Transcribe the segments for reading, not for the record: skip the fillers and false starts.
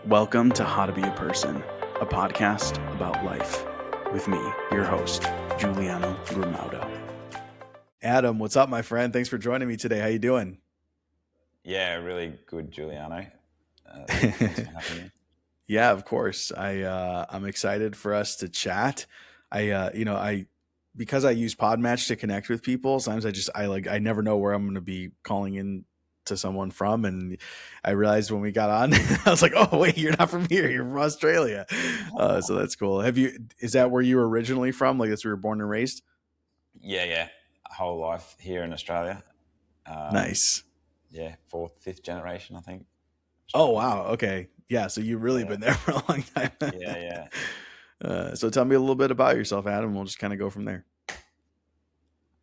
Welcome to How to Be a Person, a podcast about life with me, your host, Giuliano Grimaudo. Adam, what's up, my friend? Thanks for joining me today. How you doing? Yeah, really good, Giuliano. Thanks for having me. Yeah, of course. I'm excited for us to chat. I because I use Podmatch to connect with people. Sometimes I never know where I'm going to be calling in to someone from, and I realized when we got on, I was like, "Oh wait, you're not from here. You're from Australia." So that's cool. Is that where you were originally from? Like that's where you were born and raised? Yeah. Whole life here in Australia. Nice. Yeah, fourth, fifth generation, I think. Oh Australian. wow. Okay. Yeah. So you've really been there for a long time. Yeah. So tell me a little bit about yourself, Adam. We'll just kind of go from there.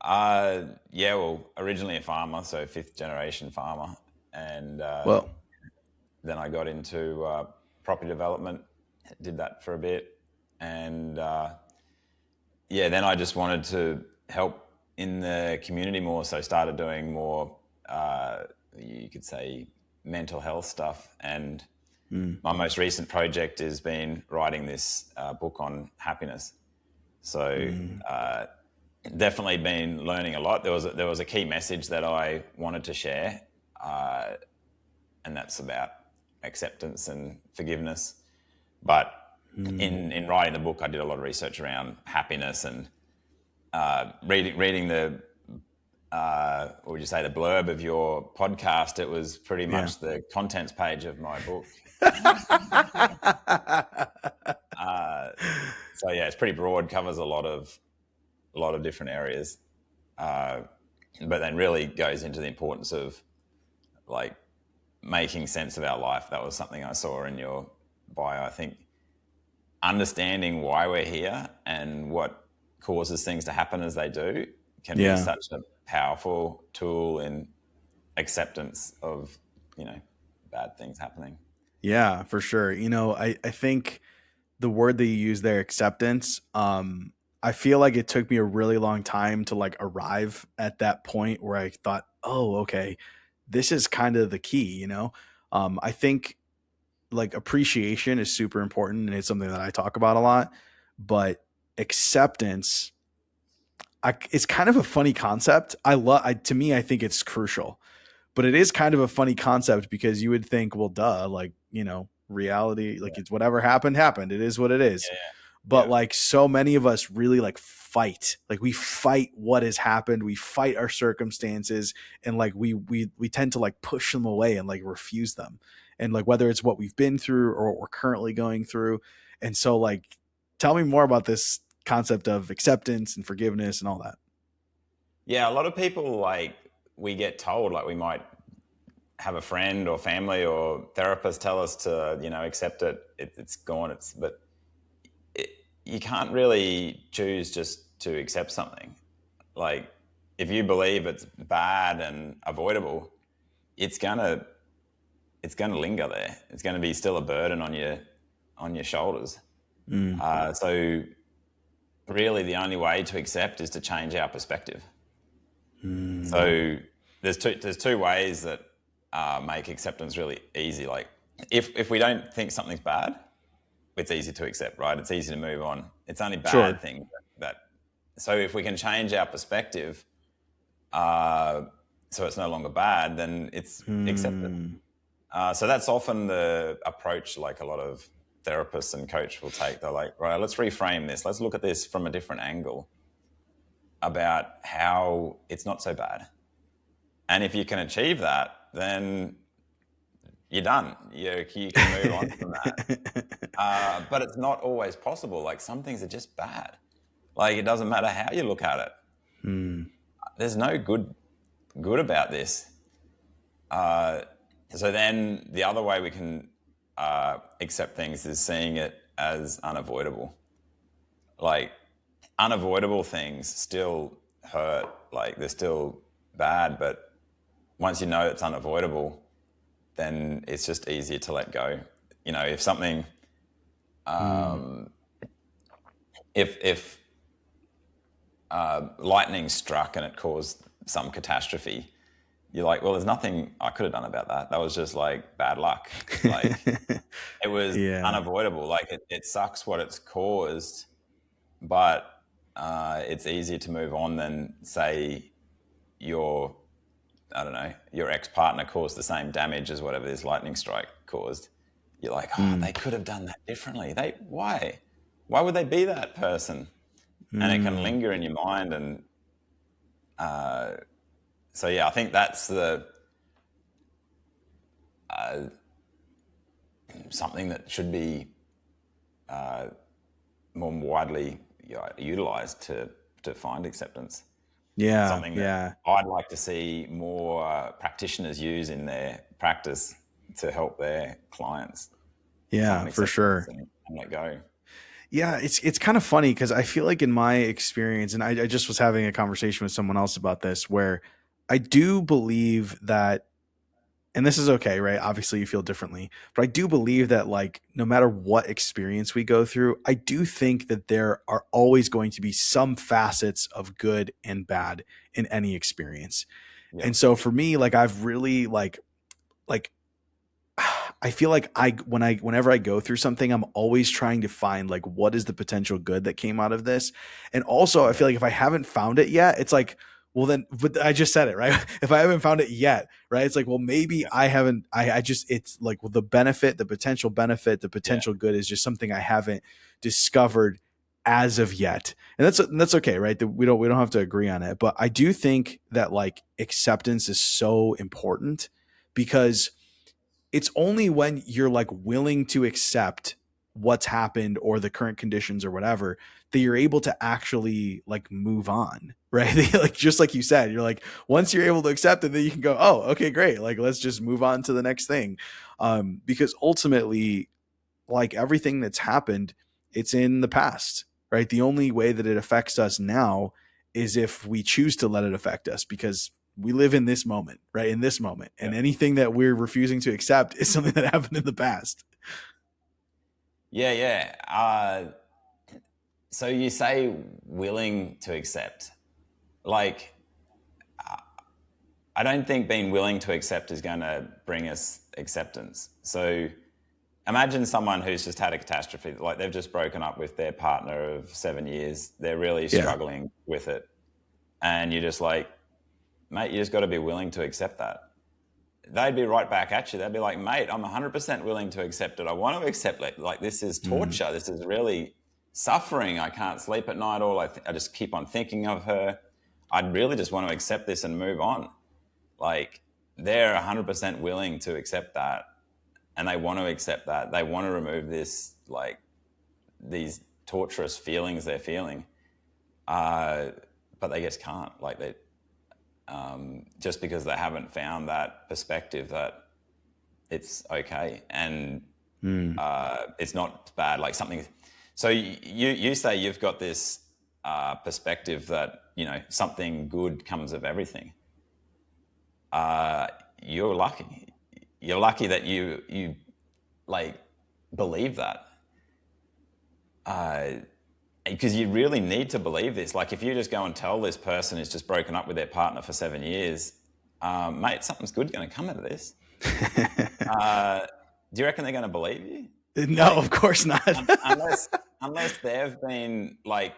Well, originally a farmer, so fifth generation farmer. And Well, then I got into property development, did that for a bit. And then I just wanted to help in the community more, so started doing more, you could say, mental health stuff. And my most recent project has been writing this book on happiness. So definitely been learning a lot. There was a key message that I wanted to share, and that's about acceptance and forgiveness. But in writing the book, I did a lot of research around happiness and reading the what would you say, the blurb of your podcast. It was pretty much the contents page of my book. So yeah, it's pretty broad, covers a lot of different areas, but then really goes into the importance of like making sense of our life. That was something I saw in your bio. I think understanding why we're here and what causes things to happen as they do can be such a powerful tool in acceptance of, bad things happening. Yeah, for sure. I think the word that you use there, acceptance, I feel like it took me a really long time to like arrive at that point where I thought, oh, okay, this is kind of the key. I think like appreciation is super important and it's something that I talk about a lot, but acceptance, it's kind of a funny concept. To me, I think it's crucial, but it is kind of a funny concept because you would think, well, duh, like, reality, like it's whatever happened. It is what it is. But like so many of us really like we fight what has happened. We fight our circumstances and like we tend to like push them away and like refuse them. And like whether it's what we've been through or what we're currently going through. And so like tell me more about this concept of acceptance and forgiveness and all that. Yeah, a lot of people, like, we get told, like, we might have a friend or family or therapist tell us to, accept it. It's gone. But you can't really choose just to accept something. Like, if you believe it's bad and avoidable, it's gonna linger there. It's gonna be still a burden on your shoulders. So really, the only way to accept is to change our perspective. So there's two ways that make acceptance really easy. Like if we don't think something's bad, it's easy to accept, right? It's easy to move on. It's only bad things that. So if we can change our perspective, so it's no longer bad, then it's accepted. So that's often the approach, like a lot of therapists and coach will take. They're like, right, let's reframe this. Let's look at this from a different angle about how it's not so bad. And if you can achieve that, then you're done. You can move on from that. But it's not always possible. Like some things are just bad. Like it doesn't matter how you look at it. There's no good about this. So then the other way we can accept things is seeing it as unavoidable. Like unavoidable things still hurt. Like they're still bad, but once you know it's unavoidable, then it's just easier to let go. If something, if lightning struck and it caused some catastrophe, you're like, well, there's nothing I could have done about that. That was just like bad luck. Like it was Yeah. unavoidable. Like it sucks what it's caused, but it's easier to move on than say your, I don't know, your ex-partner caused the same damage as whatever this lightning strike caused. You're like, oh, Mm. they could have done that differently. Why? Why would they be that person? And it can Mm. linger in your mind. And so, yeah, I think that's the something that should be more widely utilized to find acceptance. Yeah. Something that Yeah. I'd like to see more practitioners use in their practice to help their clients Yeah, find for acceptance sure. and let go. Yeah, it's kind of funny because I feel like in my experience, and I just was having a conversation with someone else about this, where I do believe that, and this is okay, right? Obviously, you feel differently, but I do believe that, like, no matter what experience we go through, I do think that there are always going to be some facets of good and bad in any experience. Yep. And so for me, like, I've really like I feel like whenever I go through something, I'm always trying to find like what is the potential good that came out of this. And also I Yep. feel like if I haven't found it yet, it's like, well then, but I just said it, right? If I haven't found it yet, right? It's like, well, maybe Yeah. I haven't, I just, it's like, well, the Yeah. potential good is just something I haven't discovered as of yet. And that's okay, right? That we don't have to agree on it. But I do think that like acceptance is so important because it's only when you're like willing to accept what's happened or the current conditions or whatever that you're able to actually like move on, right? Like just like you said, you're like once you're able to accept it, then you can go, oh, okay, great, like let's just move on to the next thing. Because ultimately, like everything that's happened, it's in the past, right? The only way that it affects us now is if we choose to let it affect us because we live in this moment, right? In this moment. Yeah. And anything that we're refusing to accept is something that happened in the past. Yeah. Yeah. So you say willing to accept. Like, I don't think being willing to accept is going to bring us acceptance. So imagine someone who's just had a catastrophe, like they've just broken up with their partner of 7 years. They're really Yeah. struggling with it. And you're just like, mate, you just got to be willing to accept that. They'd be right back at you. They'd be like, mate, I'm 100% willing to accept it. I want to accept it. Like, this is Mm. torture. This is really suffering. I can't sleep at night. I just keep on thinking of her. I'd really just want to accept this and move on. Like, they're 100% willing to accept that. And they want to accept that. They want to remove this, like, these torturous feelings they're feeling. But they just can't. Like, just because they haven't found that perspective that it's okay and Mm. it's not bad. Like something. So you say you've got this perspective that something good comes of everything. You're lucky. You're lucky that you like believe that. Because you really need to believe this. Like if you just go and tell this person who's just broken up with their partner for 7 years, mate, something's good going to come out of this. Do you reckon they're going to believe you? No, Like of course not. unless they've been like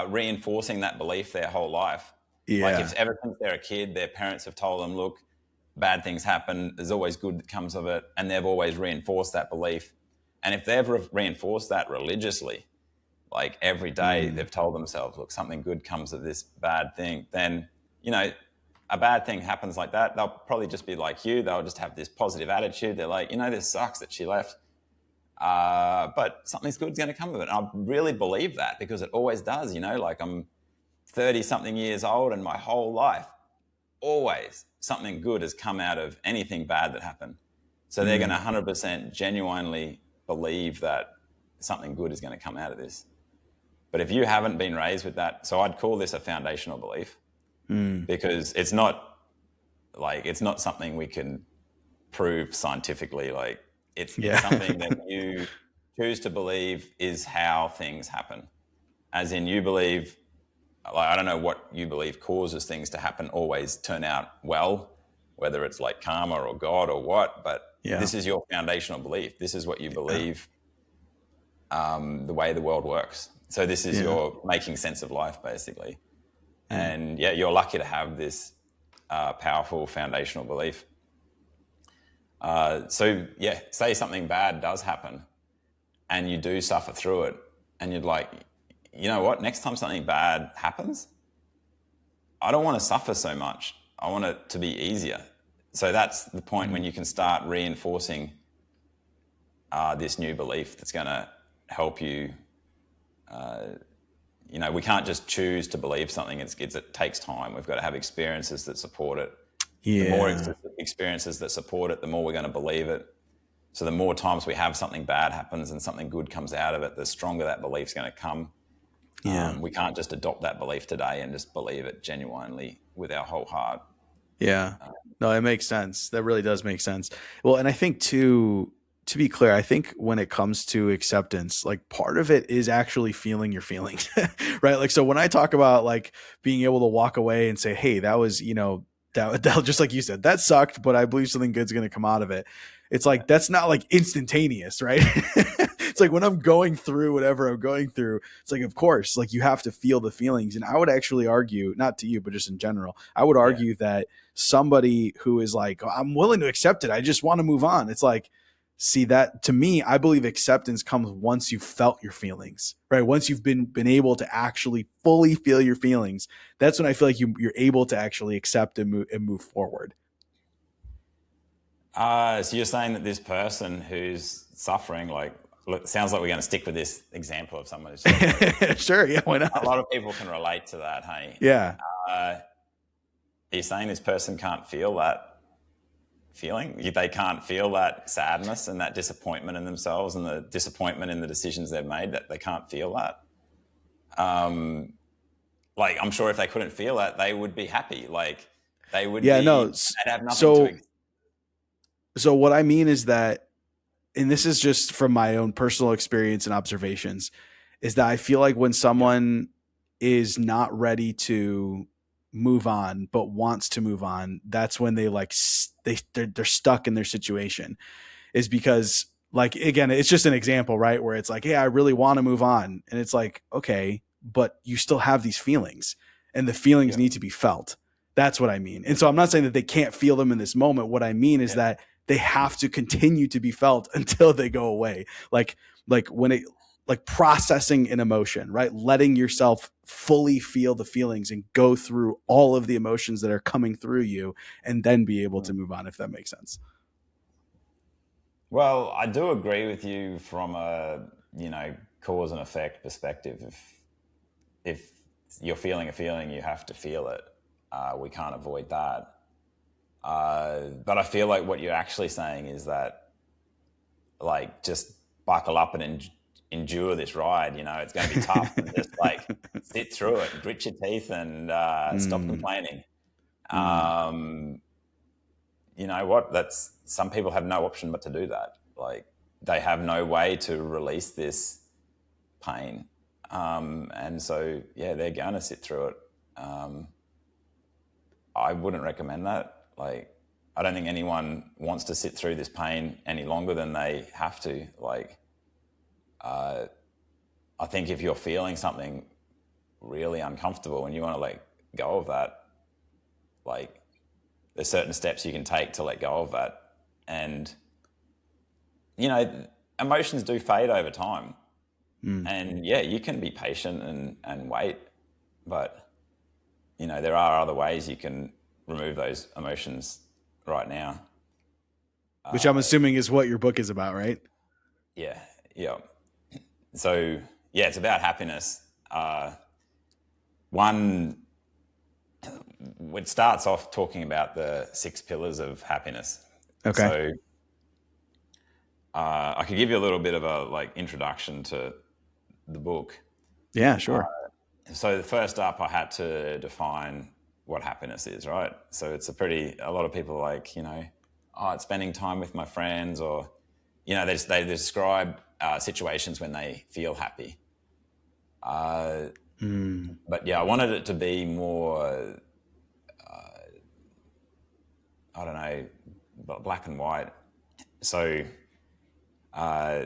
reinforcing that belief their whole life. Like Yeah. if ever since they're a kid, their parents have told them, look, bad things happen. There's always good that comes of it. And they've always reinforced that belief. And if they've reinforced that religiously, like every day Mm. they've told themselves, look, something good comes of this bad thing, then, a bad thing happens like that. They'll probably just be like you. They'll just have this positive attitude. They're like, this sucks that she left. But something's good's going to come of it. And I really believe that because it always does, like I'm 30 something years old and my whole life, always something good has come out of anything bad that happened. So they're going to Mm. 100% genuinely believe that something good is going to come out of this. But if you haven't been raised with that, so I'd call this a foundational belief Mm. because it's not something we can prove scientifically. Like it's Yeah. something that you choose to believe is how things happen. As in you believe, like, I don't know what you believe causes things to happen always turn out well. whether it's like karma or God or what, but Yeah. this is your foundational belief. This is what you believe, the way the world works. So this is Yeah. your making sense of life, basically. Yeah. And yeah, you're lucky to have this powerful foundational belief. So yeah, say something bad does happen and you do suffer through it, and you're like, you know what, next time something bad happens, I don't want to suffer so much. I want it to be easier. So that's the point when you can start reinforcing this new belief that's going to help you. We can't just choose to believe something. It takes time. We've got to have experiences that support it. The more Yeah. experiences that support it, the more we're going to believe it. So the more times we have something bad happens and something good comes out of it, the stronger that belief's going to come. Yeah. We can't just adopt that belief today and just believe it genuinely with our whole heart. Yeah. No, it makes sense. That really does make sense. Well, and I think too, to be clear, I think when it comes to acceptance, like part of it is actually feeling your feelings, right? Like, so when I talk about like being able to walk away and say, hey, that was, that just like you said, that sucked, but I believe something good's going to come out of it. It's Yeah. like, that's not like instantaneous, right? It's like when I'm going through whatever I'm going through, it's like, of course, like you have to feel the feelings. And I would actually argue, not to you, but just in general, I would Yeah. argue that somebody who is like, oh, I'm willing to accept it, I just want to move on. It's like, see, that to me, I believe acceptance comes once you've felt your feelings, right? Once you've been able to actually fully feel your feelings, that's when I feel like you're able to actually accept and move forward. So you're saying that this person who's suffering, like, look, sounds like we're going to stick with this example of someone who's suffering. Sure, yeah, why A not? lot of people can relate to that. Hey, Yeah, are you saying this person can't feel that feeling? They can't feel that sadness and that disappointment in themselves and the disappointment in the decisions they've made, that they can't feel that? Like, I'm sure if they couldn't feel that, they would be happy. Like, they would yeah, no. be, they'd have nothing So, to. so what I mean is that, and this is just from my own personal experience and observations, is that I feel like when Yeah. someone is not ready to move on but wants to move on, that's when they like they're stuck in their situation. Is because, like, again, it's just an example, right, where it's like, hey, I really want to move on, and it's like, okay, but you still have these feelings, and the feelings Yeah. need to be felt. That's what I mean. And so I'm not saying that they can't feel them in this moment. What I mean is Yeah. that they have to continue to be felt until they go away. Like when it, like processing an emotion, right? Letting yourself fully feel the feelings and go through all of the emotions that are coming through you, and then be able to move on, if that makes sense. Well, I do agree with you from a, cause and effect perspective. If you're feeling a feeling, you have to feel it. We can't avoid that. But I feel like what you're actually saying is that, like, just buckle up and endure this ride. It's going to be tough, and just like sit through it, grit your teeth, and stop Mm, complaining. mm. Um, you know what? That's, some people have no option but to do that. Like, they have no way to release this pain, and so yeah, they're going to sit through it. I wouldn't recommend that. Like, I don't think anyone wants to sit through this pain any longer than they have to. Like, I think if you're feeling something really uncomfortable and you want to let go of that, like, there's certain steps you can take to let go of that. And, you know, emotions do fade over time. Mm. And yeah, you can be patient and wait, but, there are other ways you can remove those emotions right now. Which I'm assuming is what your book is about, right? Yeah, yeah. So yeah, it's about happiness. One, it starts off talking about the 6 pillars of happiness. Okay. So I could give you a little bit of a like introduction to the book. Yeah, sure. So the first up, I had to define what happiness is, right? So it's a lot of people are like, oh, it's spending time with my friends, or, they describe situations when they feel happy. Mm. But yeah, I wanted it to be more I don't know, black and white. So uh,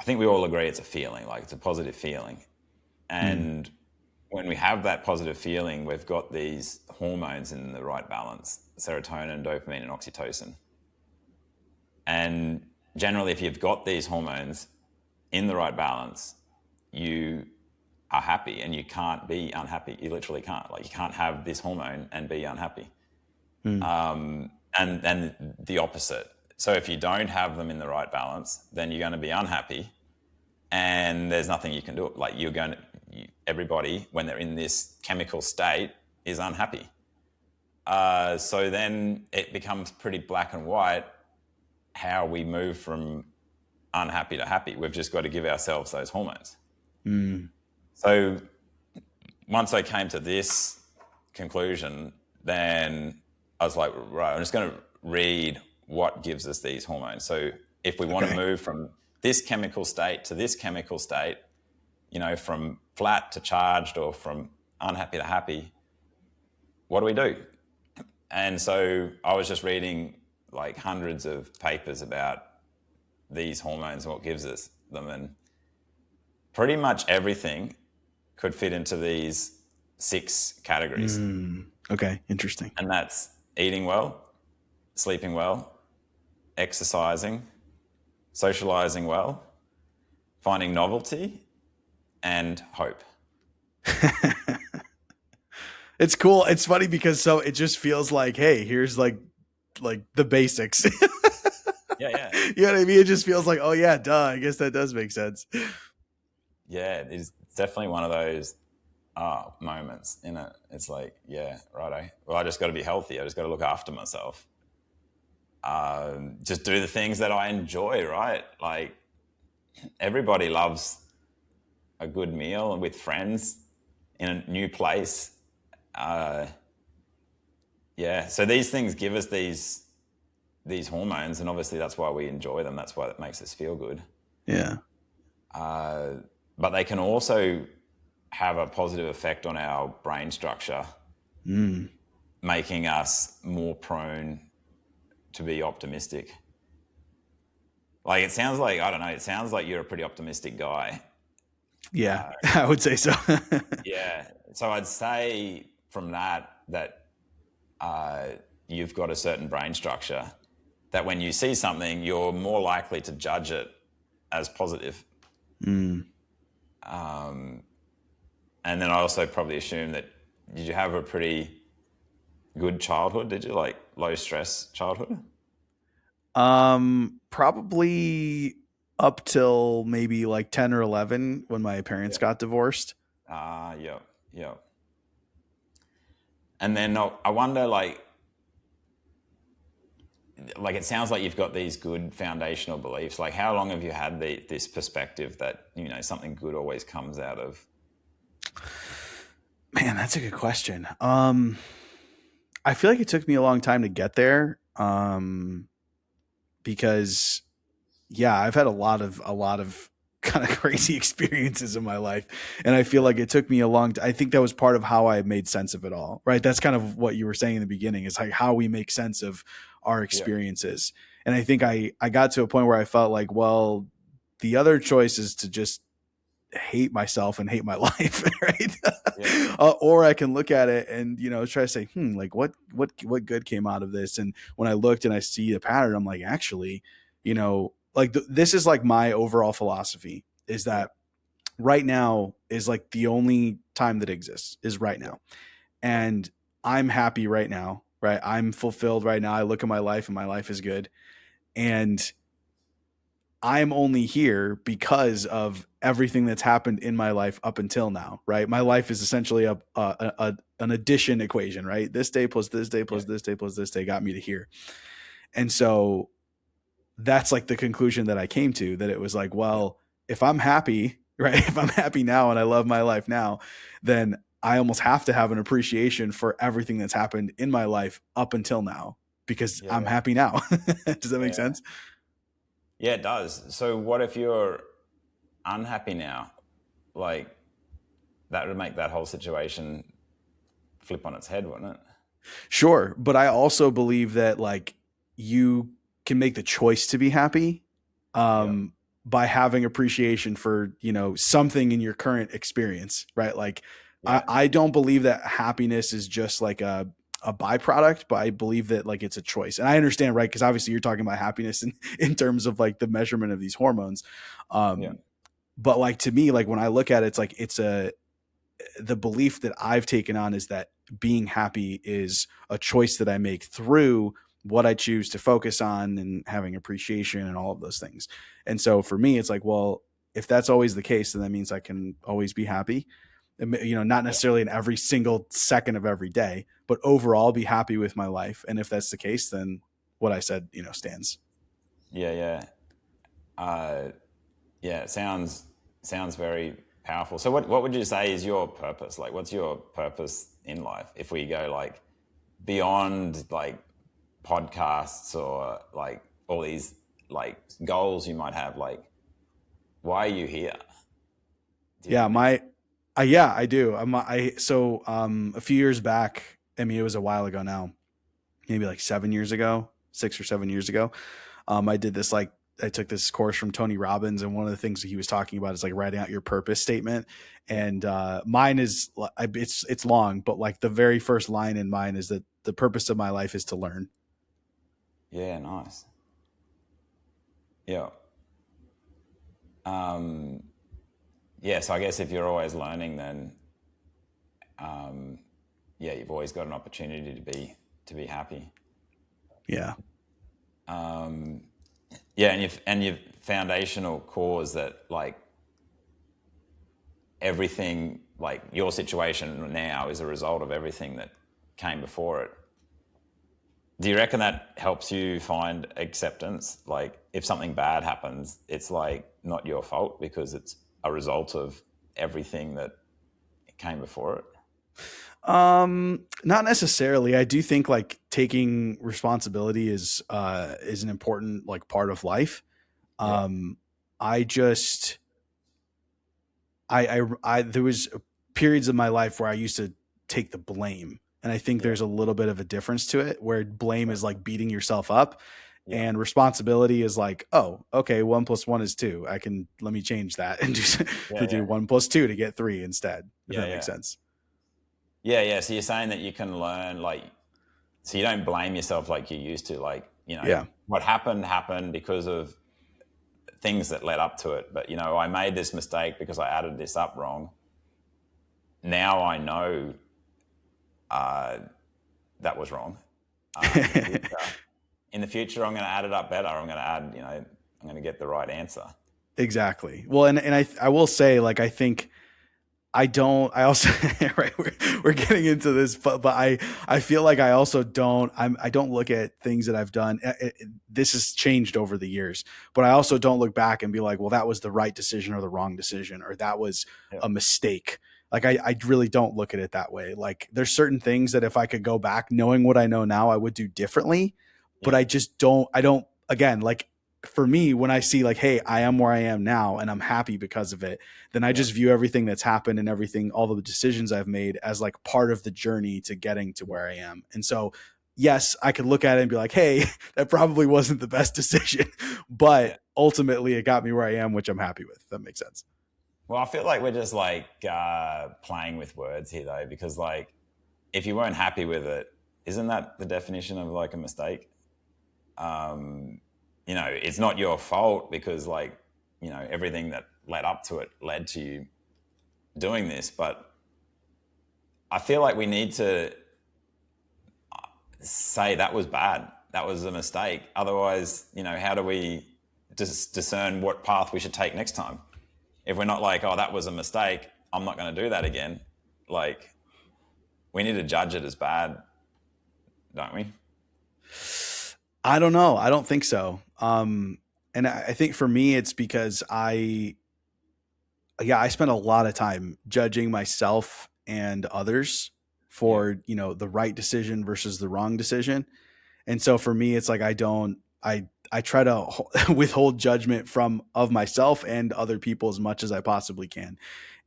I think we all agree it's a feeling, like it's a positive feeling. Mm, And when we have that positive feeling, we've got these hormones in the right balance: serotonin, dopamine, and oxytocin. And generally, if you've got these hormones in the right balance, you are happy and you can't be unhappy. You literally can't. Like, you can't have this hormone and be unhappy. mm, And the opposite. So if you don't have them in the right balance, then you're going to be unhappy, and there's nothing you can do. Like, everybody, when they're in this chemical state, is unhappy. So then it becomes pretty black and white how we move from unhappy to happy. We've just got to give ourselves those hormones. mm. So once I came to this conclusion, then I was like, right, I'm just going to read what gives us these hormones. So if we want to Okay. move from this chemical state to this chemical state, from flat to charged or from unhappy to happy, what do we do? And so I was just reading like hundreds of papers about these hormones and what gives us them. And pretty much everything could fit into these 6 categories. Okay. Interesting. And that's eating well, sleeping well, exercising, socializing well, finding novelty, and hope. It's cool. It's funny because so it just feels like, hey, here's like the basics. Yeah, yeah. You know what I mean? It just feels like, oh yeah, duh. I guess that does make sense. Yeah, it's definitely one of those moments in it. It's like, yeah, righto. Well, I just got to be healthy. I just got to look after myself. Just do the things that I enjoy, right? Like, everybody loves a good meal and with friends in a new place. Uh, yeah, so these things give us these hormones, and obviously that's why we enjoy them. That's why it makes us feel good. Yeah. But they can also have a positive effect on our brain structure, Mm. making us more prone to be optimistic. Like, it sounds like, I don't know, it sounds like you're a pretty optimistic guy. Yeah. I would say so. Yeah. So I'd say from that you've got a certain brain structure that when you see something, you're more likely to judge it as positive. Mm. And then I also probably assume that, did you have a pretty good childhood? Did you, like, low stress childhood? Probably up till maybe like 10 or 11 when my parents Yeah. got divorced. Yeah, yeah. And then I wonder, like it sounds like you've got these good foundational beliefs. Like, how long have you had this perspective that something good always comes out of? Man, that's a good question. I feel like it took me a long time to get there. Because yeah, I've had a lot of kind of crazy experiences in my life, and I feel Yeah, like it took me a long I think that was part of how I made sense of it all, right? That's kind of what you were saying in the beginning, is like how we make sense of our yeah, experiences. And I think I got to a point where I felt like, well, the other choice is to just hate myself and hate my life, right? yeah, Or I can look at it and try to say, like what good came out of this? And when I looked and I see the pattern, I'm like, actually, like this is like my overall philosophy is yeah, that right now is like the only time that exists is right yeah, now, and I'm happy right now, right? I'm fulfilled right now. I look at my life and my life is good, and I'm only here because of everything that's happened in my life up until now, right? My life is essentially an addition equation, right? This day plus this day yeah, plus this day plus this day got me to here. And so that's like the conclusion that I came to, that it was like, yeah, well, if I'm happy, right? If I'm happy now and I love my life now, then I almost have to have an appreciation for everything that's happened in my life up until now because I'm yeah, happy now. Does that make yeah. sense? Yeah, it does. So what if you're unhappy now? Like, that would make that whole situation flip on its head, wouldn't it? Sure, but I also believe that like you can make the choice to be happy Yeah, by having appreciation for, you know, something in your current experience, right? Like yeah, I don't believe that happiness is just like a byproduct, but I believe that like it's a choice. And I understand, right? Because obviously you're talking about happiness in terms of like the measurement of these hormones. yeah, But like to me, like when I look at it, it's like it's a the belief that I've taken on is that being happy is a choice that I make through what I choose to focus on and having appreciation and all of those things. And so for me, it's like, well, if that's always the case, then that means I can always be happy. You know, not yeah, necessarily in every single second of every day, but overall be happy with my life. And if that's the case, then what I said, you know, stands. yeah, yeah. Uh, yeah, it sounds very powerful. So what would you say is your purpose? Like what's your purpose in life? If we go like beyond like podcasts or like all these like goals you might have, like why are you here? Do you have Yeah, an answer? yeah, I do. A few years back, I mean, it was a while ago now, maybe like 7 years ago, 6 or 7 years ago. I did this like I took this course from Tony Robbins, and one of the things that he was talking about is like writing out your purpose statement. Yeah, And mine is it's long, but like the very first line in mine is that the purpose of my life is to learn. yeah, nice. Yeah. Um, yeah, so I guess if you're always learning, then yeah, you've always got an opportunity to be happy. Yeah, Yeah, and your foundational core is that like everything, like your situation now is a result of everything that came before it. Do you reckon that helps you find acceptance? Like if something bad happens, it's like not your fault because it's a result of everything that came before it. not necessarily. I do think like taking responsibility is an important like part of life. Yeah, Um, I just I there was periods of my life where I used to take the blame, and I think yeah, there's a little bit of a difference to it where blame yeah, is like beating yourself up, yeah, and responsibility is like, oh, okay, 1 plus 1 is 2. I can let me change that and yeah, to do yeah, 1 plus 2 to get 3 instead. If yeah, that makes yeah, sense. yeah, yeah. So you're saying that you can learn, like, so you don't blame yourself like you used to, like, Yeah. what happened because of things that led up to it. But I made this mistake because I added this up wrong. Now I know that was wrong. In the future, I'm going to add it up better. I'm going to add, I'm going to get the right answer. Exactly. Well, and I will say like I think I don't. I also right. We're getting into this, but I feel like I also don't. I don't look at things that I've done. This has changed over the years, but I also don't look back and be like, well, that was the right decision or the wrong decision, or that was Yeah, a mistake. Like I really don't look at it that way. Like there's certain things that if I could go back, knowing what I know now, I would do differently. But yeah, I just don't. I don't. Again, like for me, when I see like, hey, I am where I am now, and I'm happy because of it, then I yeah, just view everything that's happened and everything, all the decisions I've made as like part of the journey to getting to yeah, where I am. And so, yes, I could look at it and be like, hey, that probably wasn't the best decision, yeah. but ultimately it got me where I am, which I'm happy with. If that makes sense. Well, I feel like we're just like playing with words here, though, because like if you weren't happy with it, isn't that the definition of like a mistake? It's not your fault because like everything that led up to it led to you doing this. But I feel like we need to say that was bad, that was a mistake. Otherwise, how do we discern what path we should take next time? If we're not like, oh, that was a mistake, I'm not going to do that again. Like, we need to judge it as bad, don't we? I don't know. I don't think so. And I think for me, it's because yeah, I spent a lot of time judging myself and others Yeah, for, you know, the right decision versus the wrong decision. And so for me, it's like I try to withhold judgment from of myself and other people as much as I possibly can.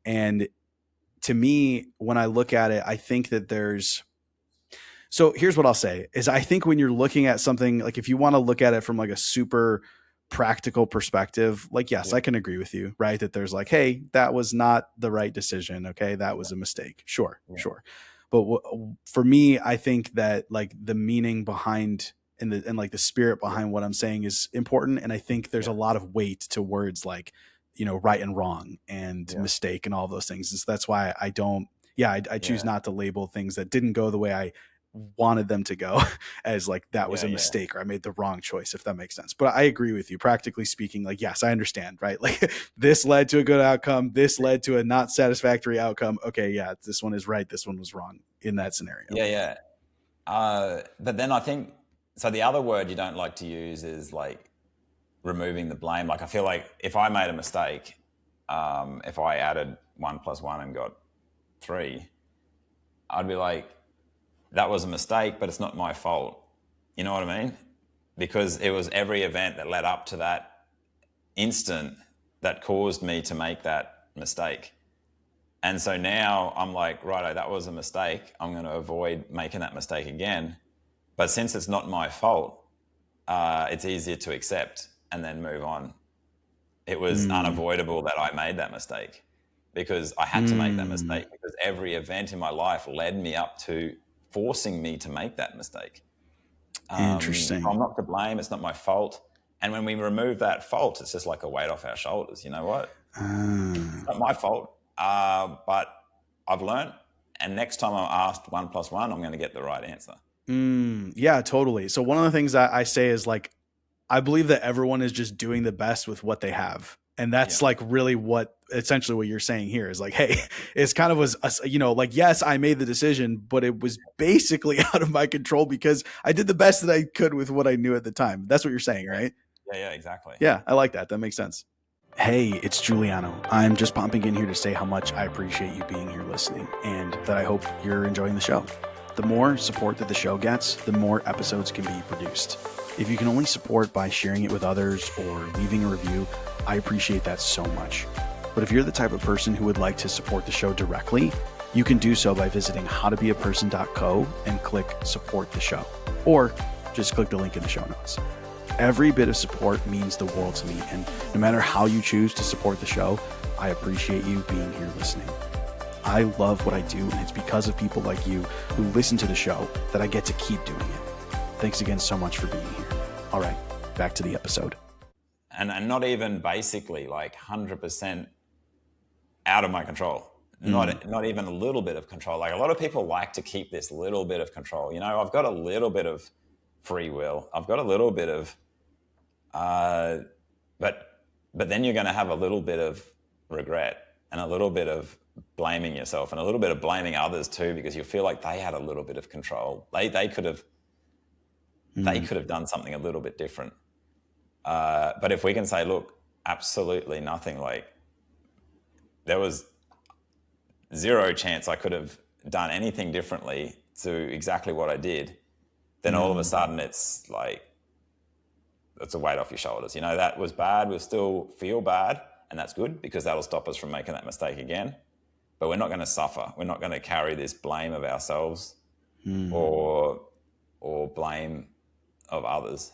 And to me, when I look at it, I think that So here's what I'll say is I think when you're looking at something, like if you want to look at it from like a super practical perspective, like, yes, Yeah, I can agree with you, right? That there's like, hey, that was not the right decision. Okay. That was a mistake. Sure. yeah, Sure. But for me, I think that like the meaning behind and like the spirit behind what I'm saying is important. And I think there's a yeah, lot of weight to words like, right and wrong and yeah, mistake and all those things. And so that's why I don't, yeah, I choose yeah, not to label things that didn't go the way I wanted them to go as like that was yeah, a yeah, mistake or I made the wrong choice, if that makes sense. But I agree with you. Practically speaking, like, yes, I understand, right? Like this led to a good outcome. This led to a not satisfactory outcome. Okay, yeah, this one is right. This one was wrong in that scenario. yeah, yeah. But then I think so. The other word you don't like to use is like removing the blame. Like I feel like if I made a mistake, if I added 1 + 1 and got 3, I'd be like, that was a mistake, but it's not my fault. You know what I mean? Because it was every event that led up to that instant that caused me to make that mistake. And so now I'm like, righto, that was a mistake. I'm going to avoid making that mistake again. But since it's not my fault, it's easier to accept and then move on. It was Mm, unavoidable that I made that mistake because I had to make that mm, mistake because every event in my life led me up to forcing me to make that mistake. So I'm interesting. not to blame. It's not my fault. And when we remove that fault, it's just like a weight off our shoulders. You know what? It's Uh, not my fault. But I've learned. And next time I'm asked 1 + 1, I'm going to get the right answer. yeah, totally. So one of the things that I say is like, I believe that everyone is just doing the best with what they have. And Yeah. that's like really what essentially what you're saying here is like, hey, it's kind of was, like, yes, I made the decision, but it was basically out of my control because I did the best that I could with what I knew at the time. That's what you're saying, Yeah. right? Yeah. Yeah. Exactly. Yeah, I like that. That makes sense. Hey, it's Giuliano. I'm just popping in here to say how much I appreciate you being here listening and that I hope you're enjoying the show. The more support that the show gets, the more episodes can be produced. If you can only support by sharing it with others or leaving a review, I appreciate that so much. But if you're the type of person who would like to support the show directly, you can do so by visiting howtobeaperson.co and click support the show, or just click the link in the show notes. Every bit of support means the world to me, and no matter how you choose to support the show, I appreciate you being here listening. I love what I do, and it's because of people like you who listen to the show that I get to keep doing it. Thanks again so much for being here. All right, back to the episode. And not even basically like 100% out of my control. Mm, Not even a little bit of control. Like a lot of people like to keep this little bit of control. You know, I've got a little bit of free will. I've got a little bit of, uh, but but then you're going to have a little bit of regret and a little bit of blaming yourself and a little bit of blaming others too because you feel like they had a little bit of control. They mm, could have done something a little bit different. But if we can say, look, absolutely nothing. Like there was zero chance I could have done anything differently to exactly what I did, then all of a mm. sudden it's like, it's a weight off your shoulders. You know, that was bad. We'll still feel bad, and that's good because that'll stop us from making that mistake again. But we're not going to suffer. We're not going to carry this blame of ourselves Mm. or blame of others.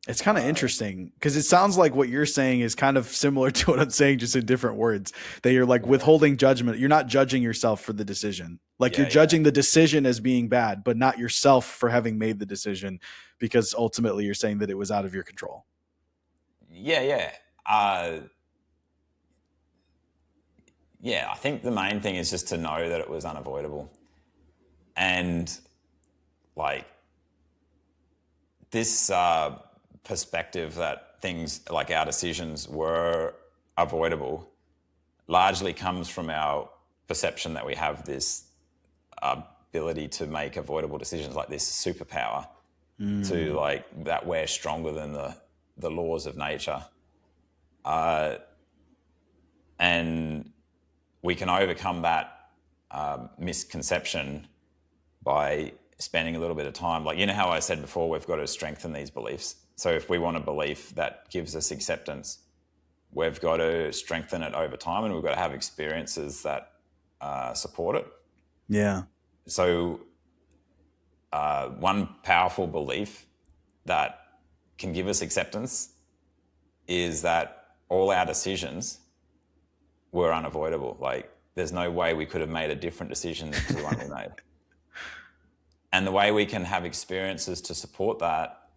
It's kind of interesting because it sounds like what you're saying is kind of similar to what I'm saying, just in different words. That you're like Yeah, withholding judgment. You're not judging yourself for the decision. Like you're yeah, yeah, judging the decision as being bad, but not yourself for having made the decision because ultimately you're saying that it was out of your control. yeah, yeah. Uh, yeah, I think the main thing is just to know that it was unavoidable. And like this perspective that things like our decisions were avoidable largely comes from our perception that we have this ability to make avoidable decisions, like this superpower to Mm. like that we're stronger than the laws of nature. And we can overcome that misconception by spending a little bit of time. Like, you know how I said before, we've got to strengthen these beliefs. So if we want a belief that gives us acceptance, we've got to strengthen it over time and we've got to have experiences that support it. Yeah. So one powerful belief that can give us acceptance is that all our decisions were unavoidable. Like, there's no way we could have made a different decision to the one we made. And the way we can have experiences to support that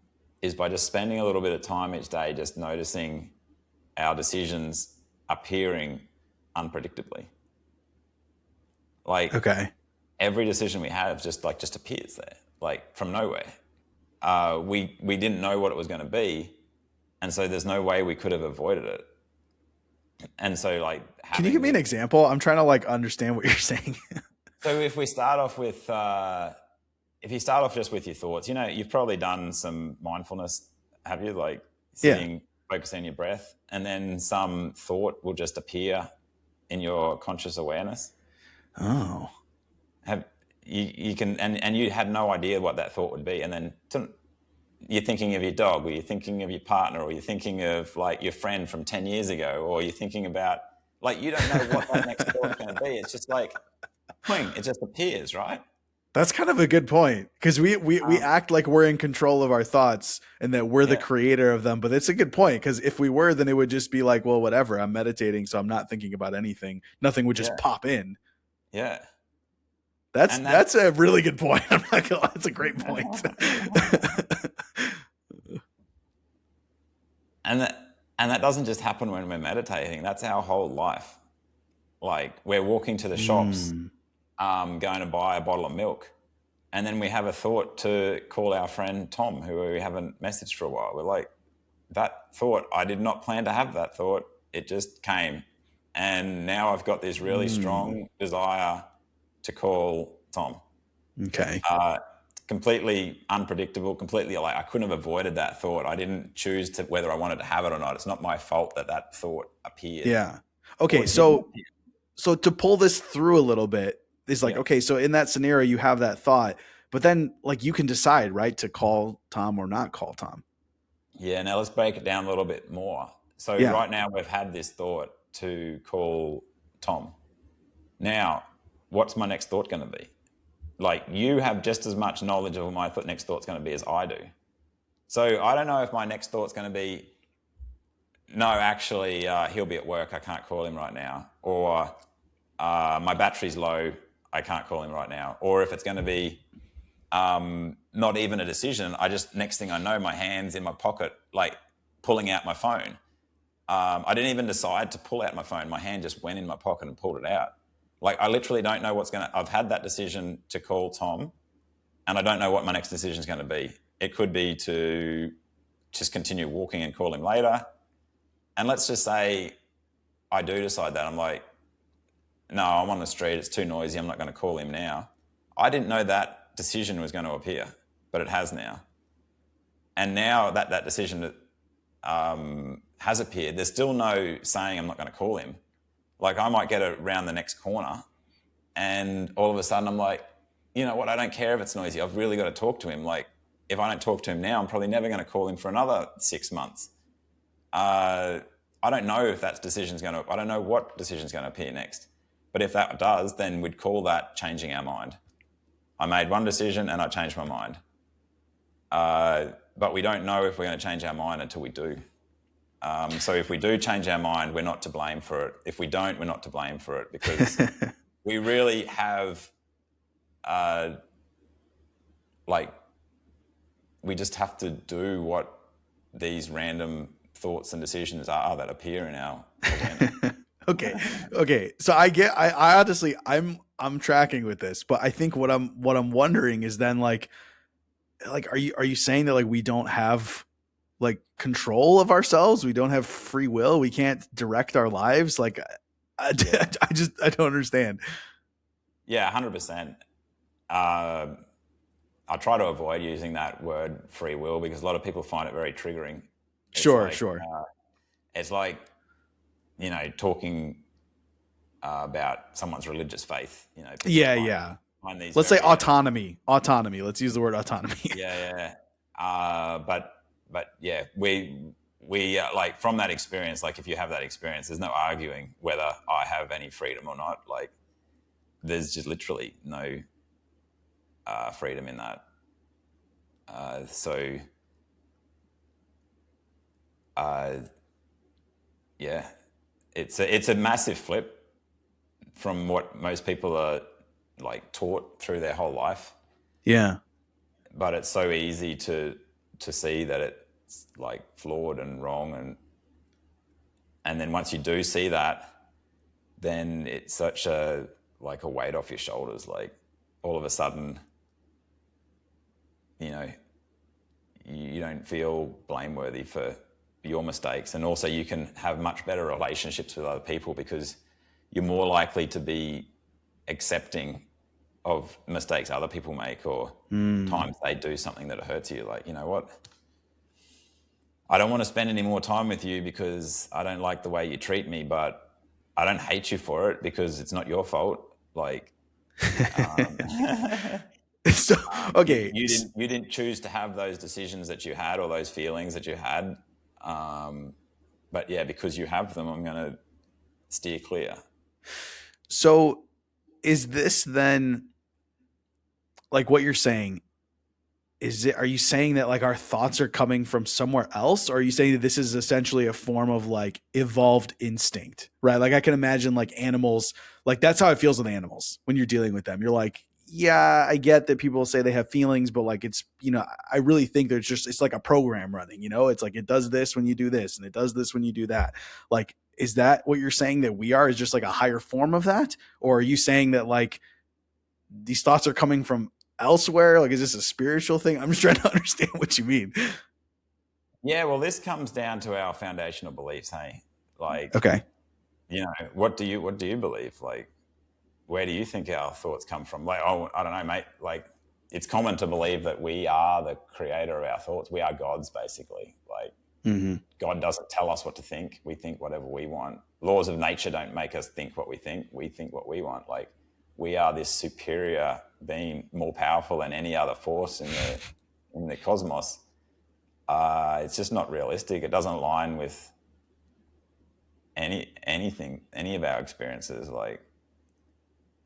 is by just spending a little bit of time each day just noticing our decisions appearing unpredictably. Like, Okay. every decision we have just appears there, like from nowhere. We didn't know what it was going to be, and so there's no way we could have avoided it. And so, like, Can you give me an example? I'm trying to like understand what you're saying. so if we start off with, if you start off just with your thoughts, you know, you've probably done some mindfulness, have you? Like sitting, focusing on your breath, and then some thought will just appear in your conscious awareness. Oh. Have you can and you had no idea what that thought would be, and then you're thinking of your dog, or you're thinking of your partner, or you're thinking of like your friend from 10 years ago, or you're thinking about, like, you don't know what that next thought is going to be. It's just like, boom, it just appears, right? That's kind of a good point, because we act like we're in control of our thoughts and that we're the creator of them. But it's a good point, because if we were, then it would just be like, well, whatever, I'm meditating, so I'm not thinking about anything. Nothing would just pop in. Yeah. That's a really good point. I'm not gonna lie, that's a great point. and that doesn't just happen when we're meditating. That's our whole life. Like, we're walking to the shops, going to buy a bottle of milk, and then we have a thought to call our friend Tom, who we haven't messaged for a while. We're like, that thought, I did not plan to have that thought. It just came. And now I've got this really strong desire to call Tom. Okay. Completely unpredictable, completely, like, I couldn't have avoided that thought. I didn't choose to whether I wanted to have it or not. It's not my fault that that thought appeared. Yeah. Okay. So to pull this through a little bit is like, okay, so in that scenario, you have that thought, but then like you can decide, right, to call Tom or not call Tom. Yeah. Now let's break it down a little bit more. So right now we've had this thought to call Tom. Now, what's my next thought going to be? Like, you have just as much knowledge of what my next thought's going to be as I do. So I don't know if my next thought's going to be, no, actually, he'll be at work, I can't call him right now. Or my battery's low, I can't call him right now. Or if it's going to be not even a decision, next thing I know, my hand's in my pocket, like pulling out my phone. I didn't even decide to pull out my phone. My hand just went in my pocket and pulled it out. Like, I literally don't know I've had that decision to call Tom, and I don't know what my next decision is going to be. It could be to just continue walking and call him later. And let's just say I do decide that. I'm like, no, I'm on the street, it's too noisy, I'm not going to call him now. I didn't know that decision was going to appear, but it has now. And now that decision has appeared, there's still no saying I'm not going to call him. Like, I might get around the next corner and all of a sudden I'm like, you know what, I don't care if it's noisy. I've really got to talk to him. Like, if I don't talk to him now, I'm probably never going to call him for another 6 months. I don't know if that decision's going to, I don't know what decision's going to appear next. But if that does, then we'd call that changing our mind. I made one decision and I changed my mind. But we don't know if we're going to change our mind until we do. So if we do change our mind, we're not to blame for it. If we don't, we're not to blame for it, because we really have, we just have to do what these random thoughts and decisions are that appear in our awareness. Okay. So I honestly, I'm tracking with this, but I think what I'm wondering is then like, are you saying that like we don't have like control of ourselves? We don't have free will. We can't direct our lives. Like, I don't understand. Yeah, 100%. I try to avoid using that word free will because a lot of people find it very triggering. Sure. It's like, you know, talking about someone's religious faith. You know. Yeah. Let's say autonomy. Let's use the word autonomy. Yeah. But yeah, we like, from that experience, like, if you have that experience, there's no arguing whether I have any freedom or not. Like, there's just literally no freedom in that. So uh, yeah, it's a massive flip from what most people are like taught through their whole life. Yeah. But it's so easy to see that it's like flawed and wrong, and then once you do see that, then it's such a like a weight off your shoulders. Like all of a sudden, you know, you don't feel blameworthy for your mistakes, and also you can have much better relationships with other people because you're more likely to be accepting of mistakes other people make, or Mm. times they do something that hurts you. Like, you know what? I don't want to spend any more time with you because I don't like the way you treat me, but I don't hate you for it because it's not your fault. Like, um, So, okay. you didn't choose to have those decisions that you had or those feelings that you had. Um, but yeah, because you have them, I'm going to steer clear. So is this then like what you're saying? Are you saying that like our thoughts are coming from somewhere else, or are you saying that this is essentially a form of like evolved instinct, right? Like I can imagine like animals, like that's how it feels with animals when you're dealing with them. You're like, yeah, I get that people say they have feelings, but like it's, I really think there's just, it's like a program running, it's like it does this when you do this and it does this when you do that. Like, is that what you're saying that we are, is just like a higher form of that? Or are you saying that like these thoughts are coming from elsewhere? Like, is this a spiritual thing? I'm just trying to understand what you mean. Yeah, well, this comes down to our foundational beliefs. Hey, like, Okay. what do you believe? Like, where do you think our thoughts come from? Like, oh, I don't know, mate. Like, it's common to believe that we are the creator of our thoughts. We are gods, basically. Like, Mm-hmm. God doesn't tell us what to think. We think whatever we want. Laws of nature don't make us think what we think. We think what we want. Like, we are this superior being, more powerful than any other force in the cosmos. It's just not realistic. It doesn't align with anything, any of our experiences. Like,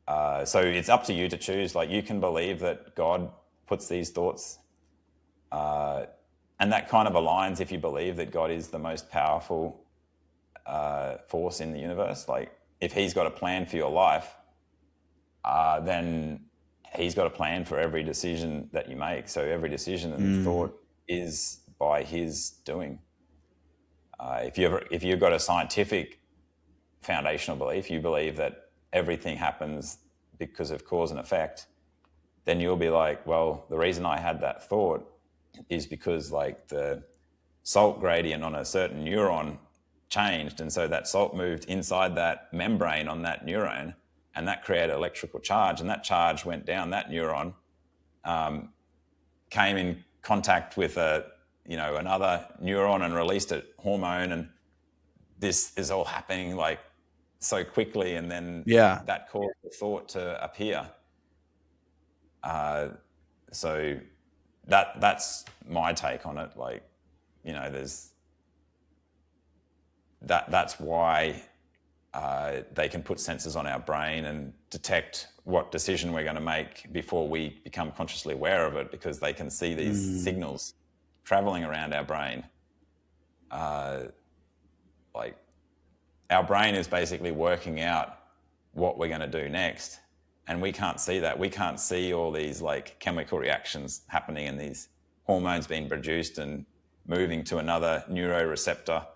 so it's up to you to choose. Like, you can believe that God puts these thoughts, and that kind of aligns if you believe that God is the most powerful force in the universe. Like, if He's got a plan for your life, then He's got a plan for every decision that you make. So every decision and Mm. thought is by His doing. If you've got a scientific foundational belief, you believe that everything happens because of cause and effect, then you'll be like, well, the reason I had that thought is because like the salt gradient on a certain neuron changed, and so that salt moved inside that membrane on that neuron, and that created electrical charge, and that charge went down that neuron, came in contact with another neuron and released a hormone, and this is all happening like so quickly, and then Yeah. that caused the thought to appear. So that's my take on it. Like, there's that's why they can put sensors on our brain and detect what decision we're going to make before we become consciously aware of it, because they can see these Mm. signals traveling around our brain. Like, our brain is basically working out what we're going to do next, and we can't see that. We can't see all these like chemical reactions happening and these hormones being produced and moving to another neuroreceptor.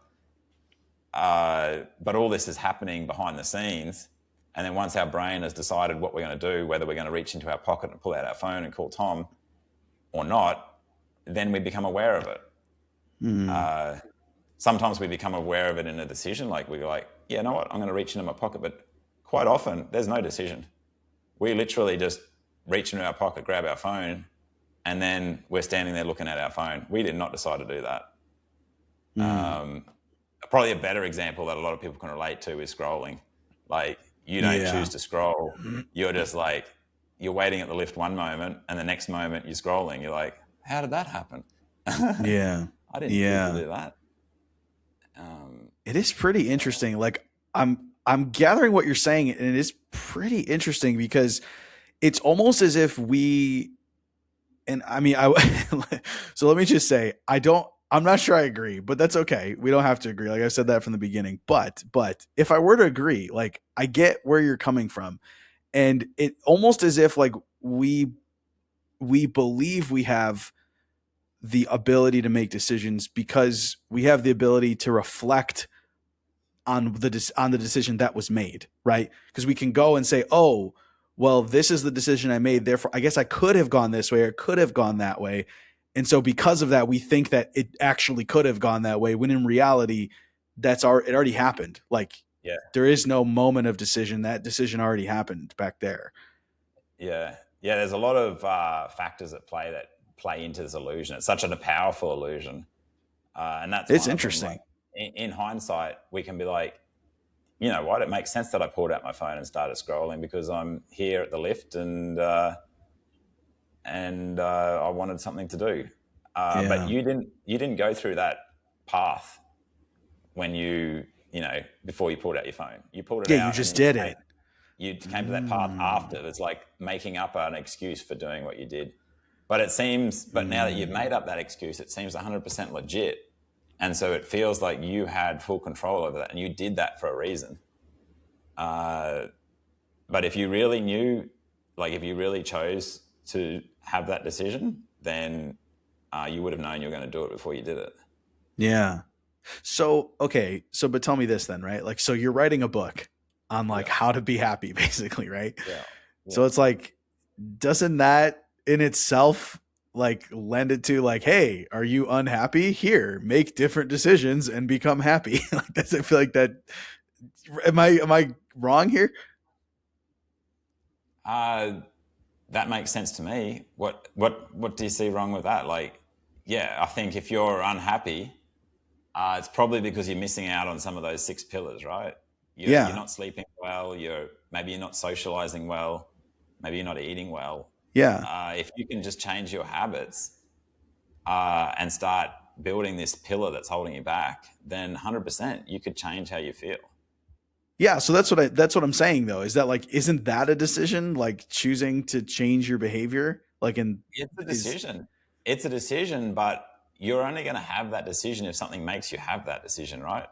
But all this is happening behind the scenes. And then once our brain has decided what we're going to do, whether we're going to reach into our pocket and pull out our phone and call Tom or not, then we become aware of it. Mm. Sometimes we become aware of it in a decision. Like, we're like, yeah, you know what, I'm going to reach into my pocket. But quite often, there's no decision. We literally just reach into our pocket, grab our phone, and then we're standing there looking at our phone. We did not decide to do that. Mm. Probably a better example that a lot of people can relate to is scrolling. Like, you don't choose Yeah. to scroll. You're just like, you're waiting at the lift one moment, and the next moment you're scrolling. You're like, how did that happen? Yeah. I didn't choose to Yeah. do that. Um, It is pretty so, interesting. Like I'm gathering what you're saying, and it is pretty interesting because it's almost as if we And I mean, I so let me just say, I'm not sure I agree, but that's okay. We don't have to agree. Like I said that from the beginning. But if I were to agree, like I get where you're coming from, and it almost as if like we believe we have the ability to make decisions because we have the ability to reflect on the decision that was made, right? Because we can go and say, "Oh, well, this is the decision I made. Therefore, I guess I could have gone this way or could have gone that way." And so, because of that, we think that it actually could have gone that way. When in reality, it already happened. Like Yeah, there is no moment of decision. That decision already happened back there. yeah, yeah. There's a lot of factors at play that play into this illusion. It's such a powerful illusion, and that's It's one of them. Like interesting. in hindsight, we can be like, you know what? It makes sense that I pulled out my phone and started scrolling because I'm here at the lift and I wanted something to do. But Yeah. you didn't go through that path when you know before you pulled out your phone. You pulled it Yeah. You out and just then did it. you came to that path Mm. after. It's like making up an excuse for doing what you did. But now that you've Mm. made up that excuse, it seems 100% legit. And so it feels like you had full control over that and you did that for a reason. Uh, but if you really knew, like if you really chose to have that decision, then you would have known you were going to do it before you did it. Yeah. So, okay. So, but tell me this then, right? Like, so you're writing a book on like Yeah. how to be happy, basically, right? Yeah. So Yeah. it's like, doesn't that in itself like lend it to like, hey, are you unhappy? Here, make different decisions and become happy. Like, does it feel like that? Am I wrong here? Uh, that makes sense to me. What do you see wrong with that? Like, yeah, I think if you're unhappy, it's probably because you're missing out on some of those six pillars, right? You're Yeah. not sleeping well. Maybe you're not socializing well. Maybe you're not eating well. Yeah. If you can just change your habits and start building this pillar that's holding you back, then 100% you could change how you feel. Yeah. So that's what I'm saying though. Is that like, isn't that a decision? Like choosing to change your behavior? Like, in It's a is decision. It's a decision, but you're only going to have that decision if something makes you have that decision, right?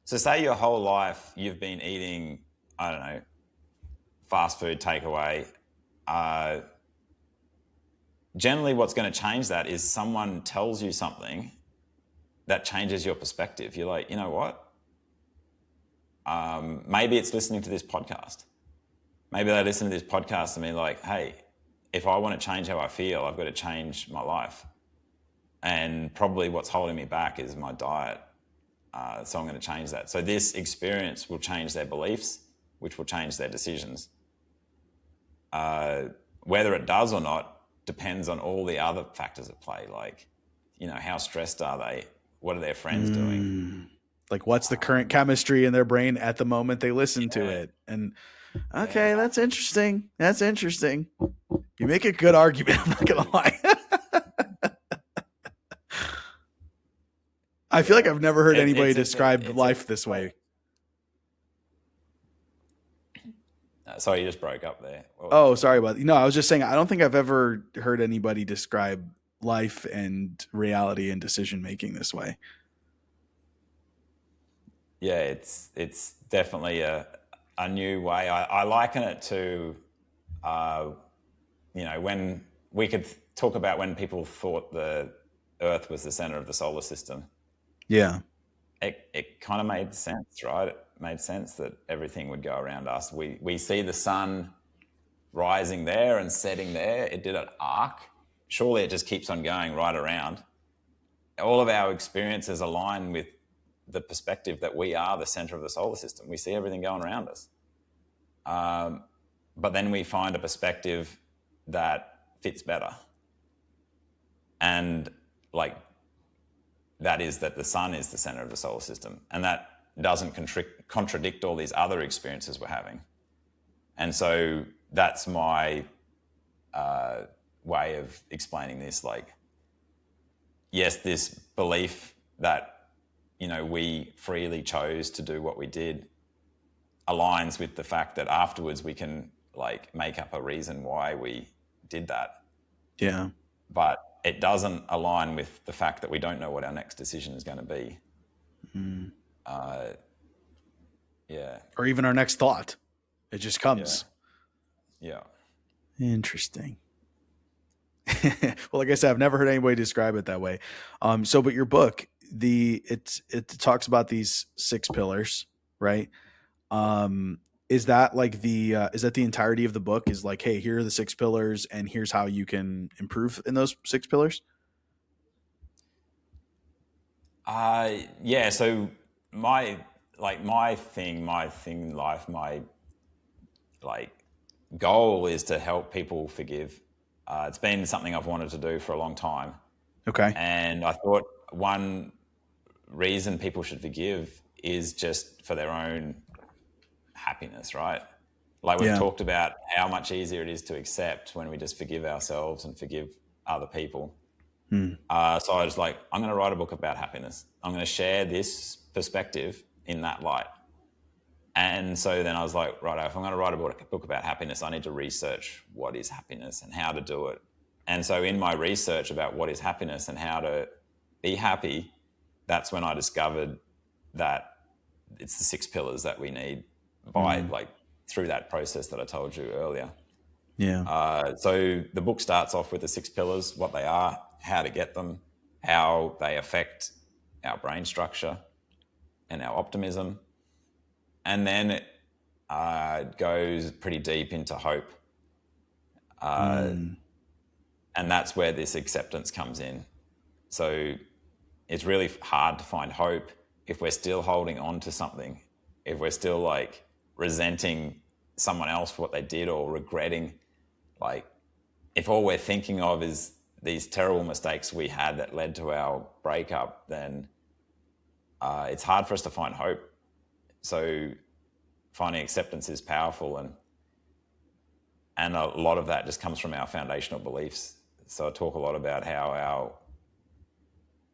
So, say your whole life you've been eating, I don't know, fast food takeaway. Uh, Generally, what's going to change that is someone tells you something that changes your perspective. You're like, you know what? Maybe it's listening to this podcast. Maybe they listen to this podcast and be like, hey, if I want to change how I feel, I've got to change my life. And probably what's holding me back is my diet. So I'm going to change that. So this experience will change their beliefs, which will change their decisions. Whether it does or not depends on all the other factors at play, like, you know, how stressed are they? What are their friends doing? mm, like what's the current chemistry in their brain at the moment they listen to Yeah, it? And yeah. okay, that's interesting. That's interesting. You make a good argument. I'm not gonna lie. I feel like Yeah. I've never heard anybody describe It's a life this like. way. Sorry, you just broke up there. What was Oh, that? sorry about that. No, I was just saying I don't think I've ever heard anybody describe life and reality and decision making this way. Yeah, it's definitely a new way. I liken it to, uh, you know, when we could talk about when people thought the Earth was the center of the solar system. Yeah. It kind of made sense, right? It made sense that everything would go around us. We see the sun rising there and setting there. It did an arc. Surely it just keeps on going right around. All of our experiences align with the perspective that we are the center of the solar system. We see everything going around us. But then we find a perspective that fits better. And like that is that the sun is the center of the solar system. And that doesn't contradict all these other experiences we're having. And so that's my way of explaining this. Like, yes, this belief that, you know, we freely chose to do what we did aligns with the fact that afterwards we can like make up a reason why we did that. Yeah. but it doesn't align with the fact that we don't know what our next decision is going to be. Mm. Uh, yeah, Or even our next thought. It just yeah, comes. yeah. Interesting. Well, like I said, I've never heard anybody describe it that way. So, but your book, it talks about these six pillars, right? Um, is that like is that the entirety of the book? Is like, hey, here are the six pillars, and here's how you can improve in those six pillars. Yeah. So my my thing in life, my like goal is to help people forgive. It's been something I've wanted to do for a long time, Okay. and I thought one reason people should forgive is just for their own happiness, right? Like we've Yeah. talked about how much easier it is to accept when we just forgive ourselves and forgive other people. Hmm. So I was like, I'm going to write a book about happiness. I'm going to share this perspective in that light. And so then I was like, right, if I'm going to write a book about happiness, I need to research what is happiness and how to do it. And so in my research about what is happiness and how to be happy, that's when I discovered that it's the six pillars that we need by Hmm. like through that process that I told you earlier. Yeah. So the book starts off with the six pillars, what they are, how to get them, how they affect our brain structure and our optimism. And then it goes pretty deep into hope. Hmm. And that's where this acceptance comes in. So it's really hard to find hope if we're still holding on to something, if we're still like resenting someone else for what they did or regretting, like if all we're thinking of is these terrible mistakes we had that led to our breakup, then it's hard for us to find hope. So finding acceptance is powerful, and a lot of that just comes from our foundational beliefs. So I talk a lot about how our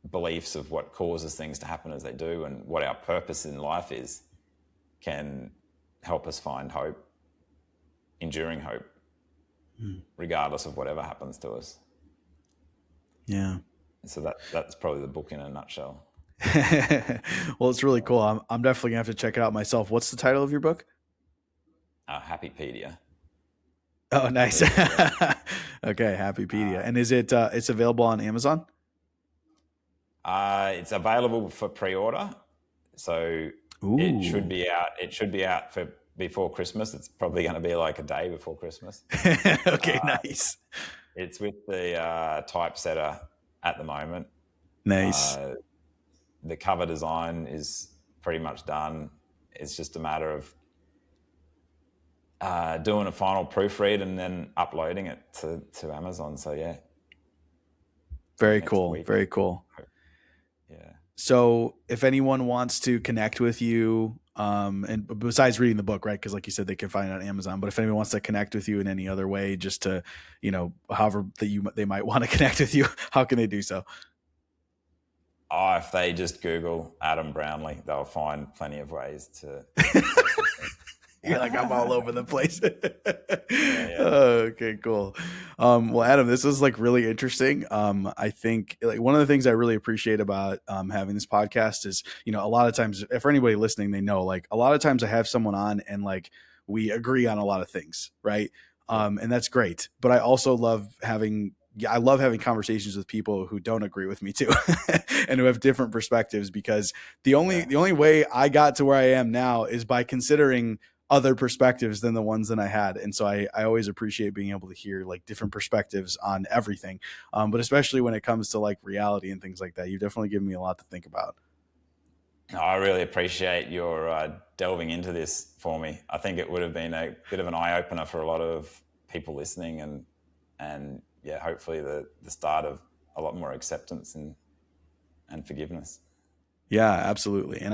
beliefs of what causes things to happen as they do and what our purpose in life is can help us find hope, enduring hope, Hmm. regardless of whatever happens to us. Yeah. So that's probably the book in a nutshell. Well, it's really cool. I'm definitely gonna have to check it out myself. What's the title of your book? Happypedia. Oh, nice. So yeah, Okay, Happypedia. And is it it's available on Amazon? it's available for pre-order, so it should Ooh. be out. It should be out for before Christmas. It's probably going to be like a day before Christmas. Okay, nice. It's with the typesetter at the moment. Nice. Uh, the cover design is pretty much done. It's just a matter of doing a final proofread and then uploading it to Amazon. So yeah, Very next cool. week. Very cool. Yeah. So if anyone wants to connect with you, and besides reading the book, right? Because like you said, they can find it on Amazon. But if anyone wants to connect with you in any other way, just to, however they might want to connect with you, how can they do so? Oh, if they just Google Adam Brownlie, they'll find plenty of ways to connect with me. You're like, I'm all over the place. Yeah, yeah. Okay, cool. Well, Adam, this was like really interesting. I think like one of the things I really appreciate about having this podcast is, a lot of times, if for anybody listening, they know like a lot of times I have someone on and like we agree on a lot of things, right? Yeah. And that's great. But I also love having yeah, I love having conversations with people who don't agree with me too, and who have different perspectives. Because Yeah. the only way I got to where I am now is by considering other perspectives than the ones that I had. And so I always appreciate being able to hear like different perspectives on everything. But especially when it comes to like reality and things like that, you've definitely given me a lot to think about. No, I really appreciate your delving into this for me. I think it would have been a bit of an eye opener for a lot of people listening, and yeah, hopefully the start of a lot more acceptance and forgiveness. Yeah, absolutely. And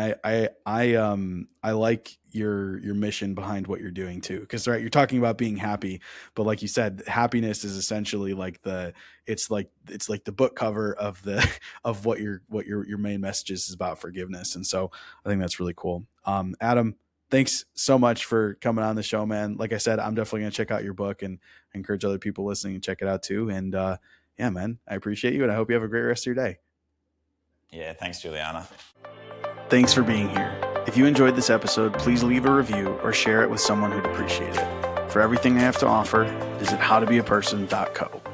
I like your mission behind what you're doing too. Because right, you're talking about being happy, but like you said, happiness is essentially like it's like the book cover of the of what your main message is about forgiveness. And so I think that's really cool. Adam, thanks so much for coming on the show, man. Like I said, I'm definitely gonna check out your book, and I encourage other people listening to check it out too. And Yeah, man, I appreciate you, and I hope you have a great rest of your day. Yeah, thanks, Juliana. Thanks for being here. If you enjoyed this episode, please leave a review or share it with someone who'd appreciate it. For everything I have to offer, visit howtobeaperson.co.